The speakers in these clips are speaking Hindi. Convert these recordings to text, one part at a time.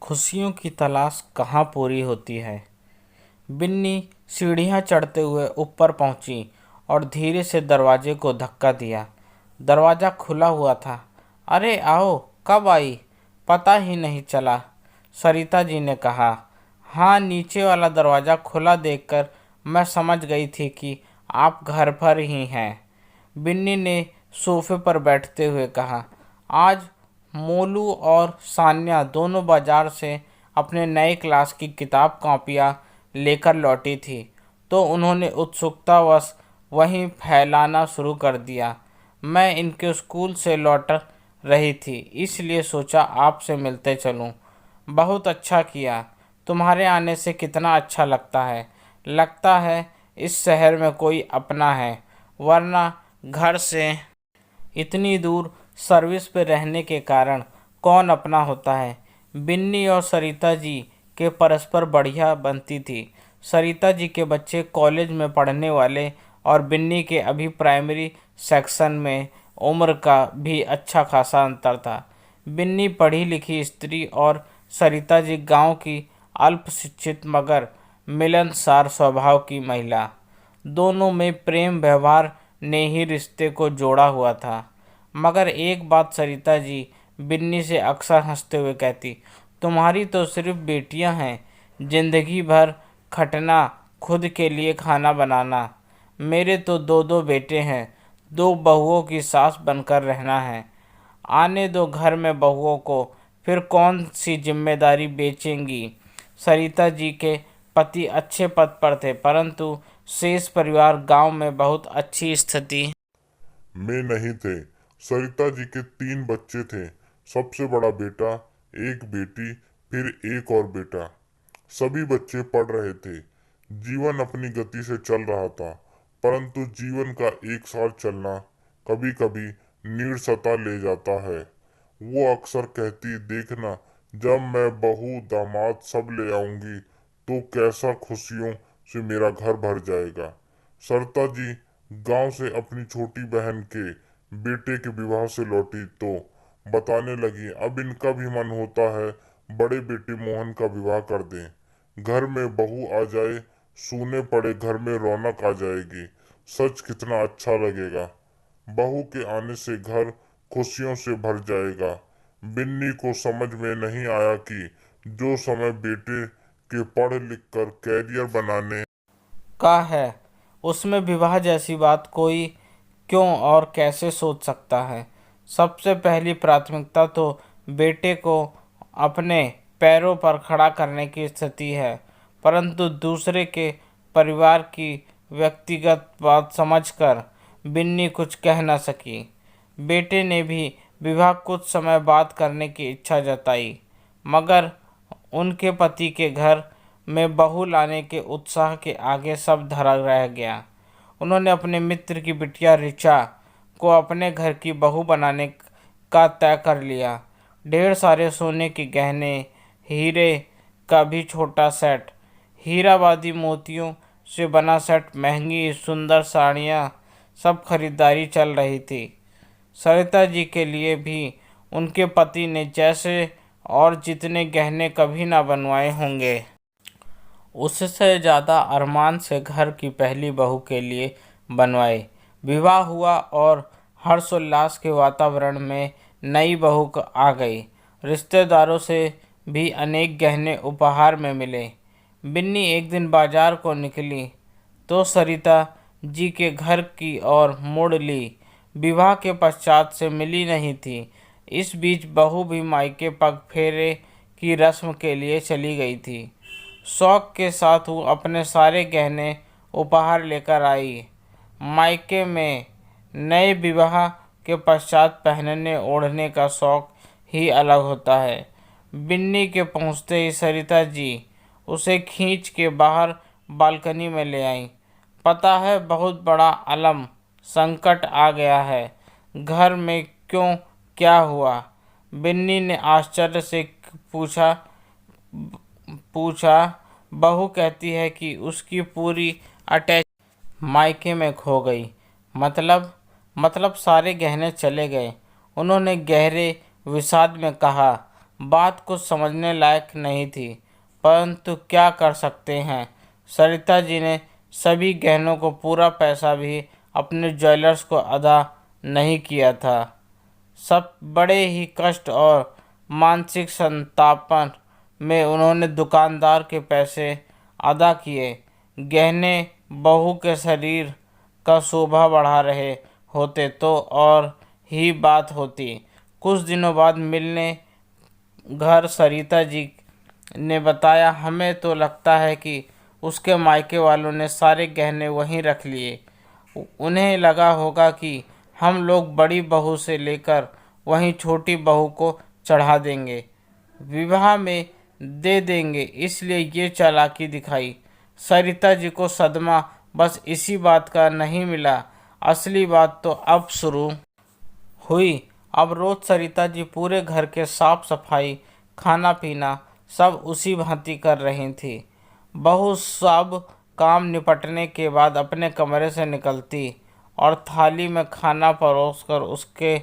खुशियों की तलाश कहाँ पूरी होती है। बिन्नी सीढ़ियाँ चढ़ते हुए ऊपर पहुंची और धीरे से दरवाजे को धक्का दिया। दरवाज़ा खुला हुआ था। अरे आओ, कब आई, पता ही नहीं चला, सरिता जी ने कहा। हाँ, नीचे वाला दरवाज़ा खुला देखकर मैं समझ गई थी कि आप घर पर ही हैं, बिन्नी ने सोफे पर बैठते हुए कहा। आज मोलू और सान्या दोनों बाजार से अपने नए क्लास की किताब कॉपियाँ लेकर लौटी थी, तो उन्होंने उत्सुकतावश वहीं फैलाना शुरू कर दिया। मैं इनके स्कूल से लौट रही थी, इसलिए सोचा आपसे मिलते चलूं। बहुत अच्छा किया, तुम्हारे आने से कितना अच्छा लगता है इस शहर में कोई अपना है, वरना घर से इतनी दूर सर्विस पे रहने के कारण कौन अपना होता है। बिन्नी और सरिता जी के परस्पर बढ़िया बनती थी। सरिता जी के बच्चे कॉलेज में पढ़ने वाले और बिन्नी के अभी प्राइमरी सेक्शन में, उम्र का भी अच्छा खासा अंतर था। बिन्नी पढ़ी लिखी स्त्री और सरिता जी गांव की अल्प शिक्षित मगर मिलनसार स्वभाव की महिला। दोनों में प्रेम व्यवहार ने ही रिश्ते को जोड़ा हुआ था। मगर एक बात सरिता जी बिन्नी से अक्सर हंसते हुए कहती, तुम्हारी तो सिर्फ बेटियां हैं, जिंदगी भर खटना, खुद के लिए खाना बनाना। मेरे तो दो दो बेटे हैं, दो बहुओं की सास बनकर रहना है। आने दो घर में बहुओं को, फिर कौन सी जिम्मेदारी बेचेंगी। सरिता जी के पति अच्छे पद पर थे, परंतु शेष परिवार गांव में बहुत अच्छी स्थिति में नहीं थे। सरिता जी के 3 बच्चे थे, सबसे बड़ा बेटा, एक बेटी, फिर एक और बेटा। सभी बच्चे पढ़ रहे थे। जीवन अपनी गति से चल रहा था, परंतु जीवन का एक साथ चलना कभी कभी नीरसता ले जाता है। वो अक्सर कहती, देखना जब मैं बहू दामाद सब ले आऊंगी तो कैसा खुशियों से मेरा घर भर जाएगा। सरिता जी गांव से अपनी छोटी बहन के बेटे के विवाह से लौटी तो बताने लगी, अब इनका भी मन होता है बड़े बेटे मोहन का विवाह कर दें। घर में बहू आ जाए, सूने पड़े घर में रौनक आ जाएगी। सच कितना अच्छा लगेगा। बहू के आने से घर खुशियों से भर जाएगा। बिन्नी को समझ में नहीं आया कि जो समय बेटे के पढ़ लिख कर कैरियर बनाने का है, उसमें विवाह जैसी बात कोई क्यों और कैसे सोच सकता है। सबसे पहली प्राथमिकता तो बेटे को अपने पैरों पर खड़ा करने की स्थिति है, परंतु दूसरे के परिवार की व्यक्तिगत बात समझकर बिन्नी कुछ कह न सकी। बेटे ने भी विवाह कुछ समय बाद करने की इच्छा जताई, मगर उनके पति के घर में बहू लाने के उत्साह के आगे सब धरा रह गया। उन्होंने अपने मित्र की बिटिया ऋचा को अपने घर की बहू बनाने का तय कर लिया। ढेर सारे सोने के गहने, हीरे का भी छोटा सेट, हीराबादी मोतियों से बना सेट, महंगी सुंदर साड़ियाँ, सब खरीदारी चल रही थी। सरिता जी के लिए भी उनके पति ने जैसे और जितने गहने कभी ना बनवाए होंगे, उससे ज़्यादा अरमान से घर की पहली बहू के लिए बनवाए। विवाह हुआ और हर्षोल्लास के वातावरण में नई बहू आ गई। रिश्तेदारों से भी अनेक गहने उपहार में मिले। बिन्नी एक दिन बाजार को निकली तो सरिता जी के घर की ओर मुड़ ली। विवाह के पश्चात से मिली नहीं थी। इस बीच बहू भी मायके पग फेरे की रस्म के लिए चली गई थी। शौक के साथ वो अपने सारे गहने उपहार लेकर आई। मायके में नए विवाह के पश्चात पहनने ओढ़ने का शौक ही अलग होता है। बिन्नी के पहुंचते ही सरिता जी उसे खींच के बाहर बालकनी में ले आई। पता है, बहुत बड़ा अलम संकट आ गया है। घर में क्यों, क्या हुआ? बिन्नी ने आश्चर्य से पूछा पूछा बहू कहती है कि उसकी पूरी अटैच मायके में खो गई। मतलब सारे गहने चले गए, उन्होंने गहरे विषाद में कहा। बात कुछ समझने लायक नहीं थी, परंतु क्या कर सकते हैं। सरिता जी ने सभी गहनों को पूरा पैसा भी अपने ज्वेलर्स को अदा नहीं किया था। सब बड़े ही कष्ट और मानसिक संतापन में उन्होंने दुकानदार के पैसे अदा किए। गहने बहू के शरीर का शोभा बढ़ा रहे होते तो और ही बात होती। कुछ दिनों बाद मिलने घर सरिता जी ने बताया, हमें तो लगता है कि उसके मायके वालों ने सारे गहने वहीं रख लिए। उन्हें लगा होगा कि हम लोग बड़ी बहू से लेकर वहीं छोटी बहू को चढ़ा देंगे, विवाह में दे देंगे, इसलिए ये चालाकी दिखाई। सरिता जी को सदमा बस इसी बात का नहीं मिला, असली बात तो अब शुरू हुई। अब रोज सरिता जी पूरे घर के साफ सफाई, खाना पीना सब उसी भांति कर रही थी। बहू सब काम निपटने के बाद अपने कमरे से निकलती और थाली में खाना परोसकर उसके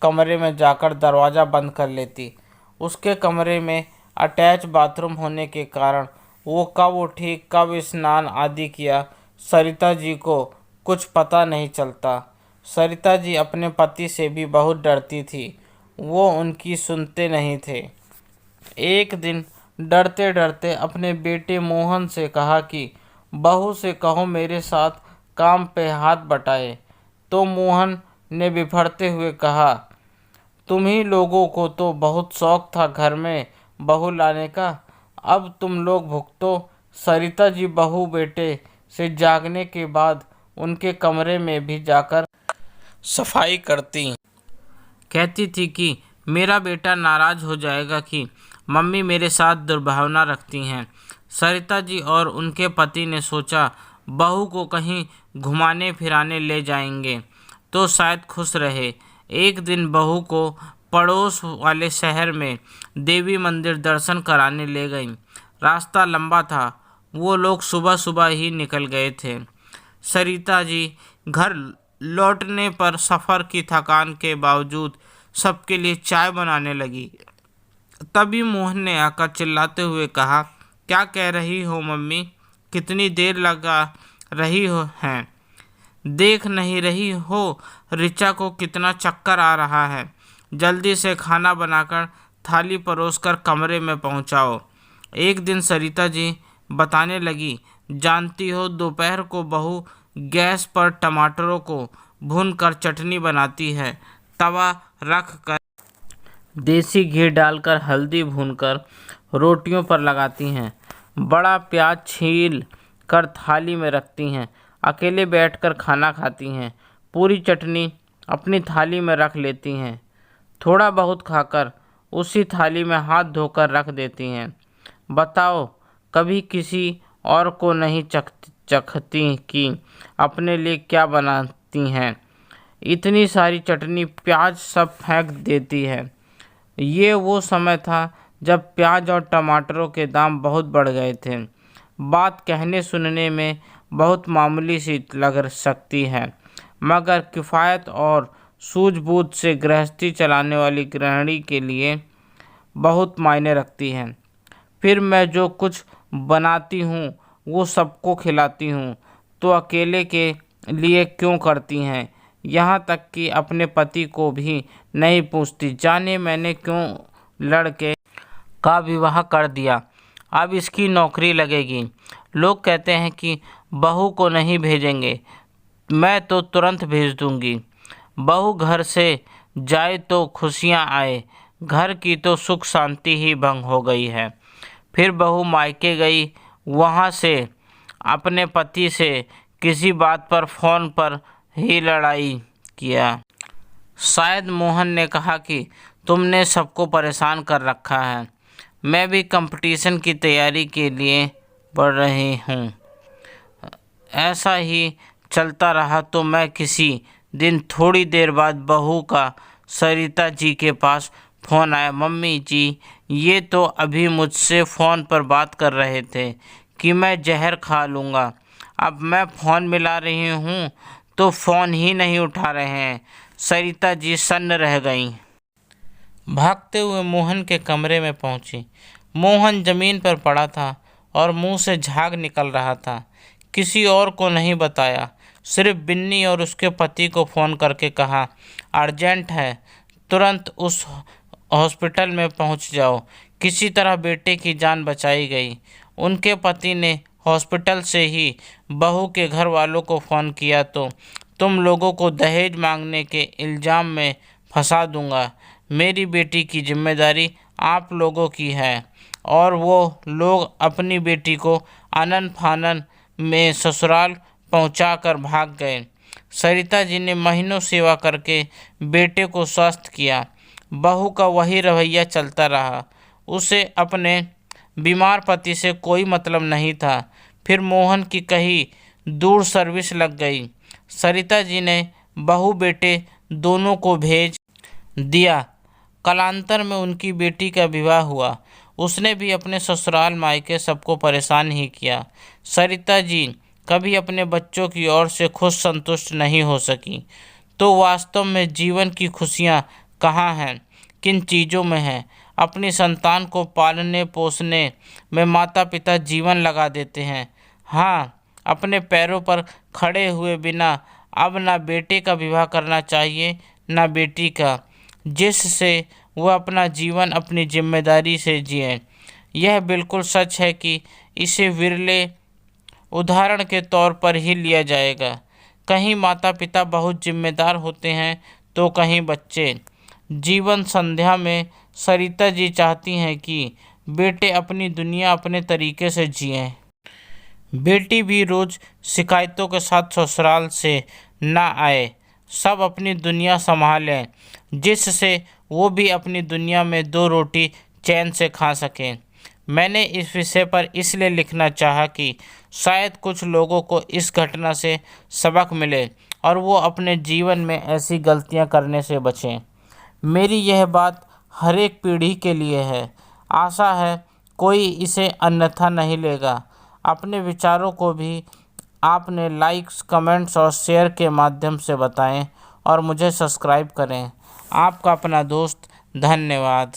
कमरे में जाकर दरवाज़ा बंद कर लेती। उसके कमरे में अटैच बाथरूम होने के कारण वो कब उठी, कब स्नान आदि किया, सरिता जी को कुछ पता नहीं चलता। सरिता जी अपने पति से भी बहुत डरती थी, वो उनकी सुनते नहीं थे। एक दिन डरते डरते अपने बेटे मोहन से कहा कि बहू से कहो मेरे साथ काम पे हाथ बटाए। तो मोहन ने बिफरते हुए कहा, तुम्ही लोगों को तो बहुत शौक था घर में बहू लाने का, अब तुम लोग भुगतो। सरिता जी बहू बेटे से जागने के बाद उनके कमरे में भी जाकर सफाई करती। कहती थी कि मेरा बेटा नाराज हो जाएगा कि मम्मी मेरे साथ दुर्भावना रखती हैं। सरिता जी और उनके पति ने सोचा बहू को कहीं घुमाने फिराने ले जाएंगे तो शायद खुश रहे। एक दिन बहू को पड़ोस वाले शहर में देवी मंदिर दर्शन कराने ले गई। रास्ता लंबा था, वो लोग सुबह सुबह ही निकल गए थे। सरिता जी घर लौटने पर सफ़र की थकान के बावजूद सबके लिए चाय बनाने लगी। तभी मोहन ने आकर चिल्लाते हुए कहा, क्या कह रही हो मम्मी, कितनी देर लगा रही हो हैं, देख नहीं रही हो ऋचा को कितना चक्कर आ रहा है। जल्दी से खाना बनाकर थाली परोसकर कमरे में पहुंचाओ। एक दिन सरिता जी बताने लगी, जानती हो दोपहर को बहू गैस पर टमाटरों को भूनकर चटनी बनाती है, तवा रख कर देसी घी डालकर हल्दी भूनकर रोटियों पर लगाती हैं, बड़ा प्याज छील कर थाली में रखती हैं, अकेले बैठकर खाना खाती हैं, पूरी चटनी अपनी थाली में रख लेती हैं, थोड़ा बहुत खाकर उसी थाली में हाथ धोकर रख देती हैं। बताओ कभी किसी और को नहीं चखती कि अपने लिए क्या बनाती हैं। इतनी सारी चटनी प्याज सब फेंक देती है। ये वो समय था जब प्याज और टमाटरों के दाम बहुत बढ़ गए थे। बात कहने सुनने में बहुत मामूली सी लग सकती है, मगर किफ़ायत और सूझबूझ से गृहस्थी चलाने वाली गृहिणी के लिए बहुत मायने रखती है। फिर मैं जो कुछ बनाती हूँ वो सबको खिलाती हूँ, तो अकेले के लिए क्यों करती हैं। यहाँ तक कि अपने पति को भी नहीं पूछती, जाने मैंने क्यों लड़के का विवाह कर दिया, अब इसकी नौकरी लगेगी। लोग कहते हैं कि बहू को नहीं भेजेंगे, मैं तो तुरंत भेज दूंगी। बहू घर से जाए तो खुशियाँ आए, घर की तो सुख शांति ही भंग हो गई है। फिर बहू मायके गई, वहाँ से अपने पति से किसी बात पर फ़ोन पर ही लड़ाई किया। शायद मोहन ने कहा कि तुमने सबको परेशान कर रखा है, मैं भी कंपटीशन की तैयारी के लिए पढ़ रही हूँ। ऐसा ही चलता रहा तो मैं किसी दिन थोड़ी देर बाद बहू का सरिता जी के पास फ़ोन आया, मम्मी जी ये तो अभी मुझसे फ़ोन पर बात कर रहे थे कि मैं जहर खा लूँगा। अब मैं फ़ोन मिला रही हूँ तो फ़ोन ही नहीं उठा रहे हैं। सरिता जी सन्न रह गईं। भागते हुए मोहन के कमरे में पहुंची। मोहन जमीन पर पड़ा था और मुंह से झाग निकल रहा था। किसी और को नहीं बताया, सिर्फ बिन्नी और उसके पति को फ़ोन करके कहा, अर्जेंट है, तुरंत उस हॉस्पिटल में पहुंच जाओ। किसी तरह बेटे की जान बचाई गई। उनके पति ने हॉस्पिटल से ही बहू के घर वालों को फ़ोन किया तो तुम लोगों को दहेज मांगने के इल्ज़ाम में फंसा दूंगा। मेरी बेटी की जिम्मेदारी आप लोगों की है। और वो लोग अपनी बेटी को आनन फानन में ससुराल पहुंचाकर भाग गए। सरिता जी ने महीनों सेवा करके बेटे को स्वस्थ किया। बहू का वही रवैया चलता रहा। उसे अपने बीमार पति से कोई मतलब नहीं था। फिर मोहन की कहीं दूर सर्विस लग गई। सरिता जी ने बहू बेटे दोनों को भेज दिया। कालांतर में उनकी बेटी का विवाह हुआ। उसने भी अपने ससुराल मायके सबको परेशान ही किया। सरिता जी कभी अपने बच्चों की ओर से खुश संतुष्ट नहीं हो सकी। तो वास्तव में जीवन की खुशियाँ कहाँ हैं, किन चीज़ों में हैं? अपनी संतान को पालने पोसने में माता पिता जीवन लगा देते हैं। हाँ, अपने पैरों पर खड़े हुए बिना अब ना बेटे का विवाह करना चाहिए ना बेटी का, जिससे वह अपना जीवन अपनी जिम्मेदारी से जिए। यह बिल्कुल सच है कि इसे विरले उदाहरण के तौर पर ही लिया जाएगा। कहीं माता पिता बहुत जिम्मेदार होते हैं तो कहीं बच्चे। जीवन संध्या में सरिता जी चाहती हैं कि बेटे अपनी दुनिया अपने तरीके से जिएं। बेटी भी रोज शिकायतों के साथ ससुराल से ना आए, सब अपनी दुनिया संभालें, जिससे वो भी अपनी दुनिया में दो रोटी चैन से खा सकें। मैंने इस विषय पर इसलिए लिखना चाहा कि शायद कुछ लोगों को इस घटना से सबक मिले और वो अपने जीवन में ऐसी गलतियां करने से बचें। मेरी यह बात हर एक पीढ़ी के लिए है। आशा है कोई इसे अन्यथा नहीं लेगा। अपने विचारों को भी आपने लाइक्स, कमेंट्स और शेयर के माध्यम से बताएं और मुझे सब्सक्राइब करें। आपका अपना दोस्त। धन्यवाद।